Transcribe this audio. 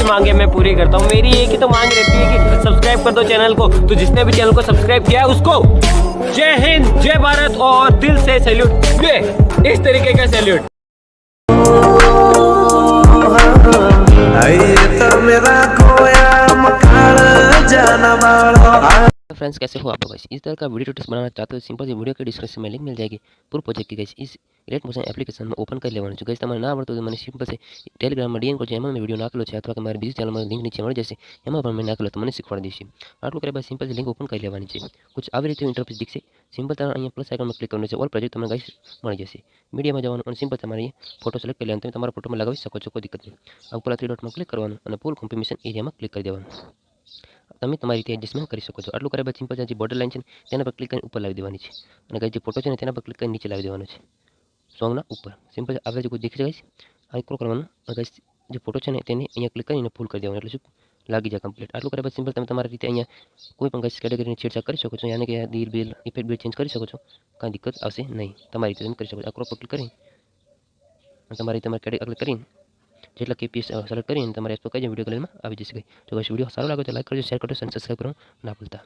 मांगे मैं पूरी करता हूँ। मेरी एक ही तो मांग रहती है कि सब्सक्राइब कर दो चैनल को। तो जिसने भी चैनल को सब्सक्राइब किया है उसको जय हिंद, जय भारत और दिल से सैल्यूट। ये इस तरीके का सैल्यूट। फ्रेंड्स, कैसे हो आप लोग? इस तरह का वीडियो ट्यूटोरियल बनाना चाहते हो, सिंपल सी वीडियो के डिस्क्रिप्शन में लिंक मिल जाएगी पूरे प्रोजेक्ट की। गाइस इस इलेक्ट मोशन एप्लिकेशन में ओपन कर लेવાનું છે। ગાઈસ તમારે ના આવડતું તો મને સિમ્પલ છે ટેલિગ્રામમાં ડીએમ કરજો, એમાં મેં વિડીયો નાખેલો છે, અથવા કે મારી બીજી ચેનલમાં લિંક નીચે મળી જશે, એમાં પણ મેં નાખેલો, તો મને શીખવાડી દઈશ। આટલું કર્યા બાદ સિમ્પલ લિંક ઓપન કરી લેવાની છે। कुछ આવી રીતે ઇન્ટરફેસ दिखશે। સિમ્પલ તમારે અહીંયા પ્લસ આઇકનમાં ક્લિક કરવાનું છે, ઓલ પ્રોજેક્ટ તમને ગાઈસ મળી જશે। મીડિયામાં જવાનું અને સિમ્પલ તમારે ફોટો સિલેક્ટ કરી લેવાનો, તમે તમારા ફોટોમાં લગાવી શકો છો, કોઈ દિક્કત નહીં। આ ઉપર થ્રી ડોટમાં ક્લિક કરવાનું અને ફૂલ કોમ્પ્રિમેશન એરિયામાં ક્લિક કરી દેવાનું। તમે તમારી રીતે એડજસ્ટમેન્ટ કરી શકો છો। આટલું કર્યા બાદ સિમ્પલ જે બોર્ડર લાઈન છે તેના પર ક્લિક કરીને ઉપર લાવી દેવાની છે, અને ગાઈસ જે ફોટો છે ને તેના પર ક્લિક કરીને નીચે લાવી દેવાનો છે, સોંગના ઉપર। સિમ્પલ આગળ જે કોઈ દેખી જાય આ ક્રો કરવાનું, અને ગાઈસ જે ફોટો છે ને તેને અહીંયા ક્લિક કરીને ફૂલ કરી દેવાનું, એટલે શું લાગી જાય કમ્પ્લીટ। આટલું કર્યા બાદ સિમ્પલ તમે તમારી રીતે અહીંયા કોઈ પણ ગાઈસ કેટેગરીની છેડછાડ કરી શકો છો, યાની કે દિલ બિલ ઇફેક્ટ બિલ ચેન્જ કરી શકો છો, કાંઈ દિક્કત આવશે નહીં। તમારી રીતે તમે કરી શકો છો। આ ક્રોપ પર ક્લિક કરી તમારી તમારી કેટેગરી કરીને જેટલા કેપીએસ સિલેક્ટ કરીને તમારે એપ તો કઈ વિડીયો ગેલેરીમાં આવી જશે। તો ગાઈસ વિડીયો સારો લાગે તો લાઈક કરજો, શેર કરજો અને સબસ્ક્રાઇબ કરવાનું ના ભૂલતા।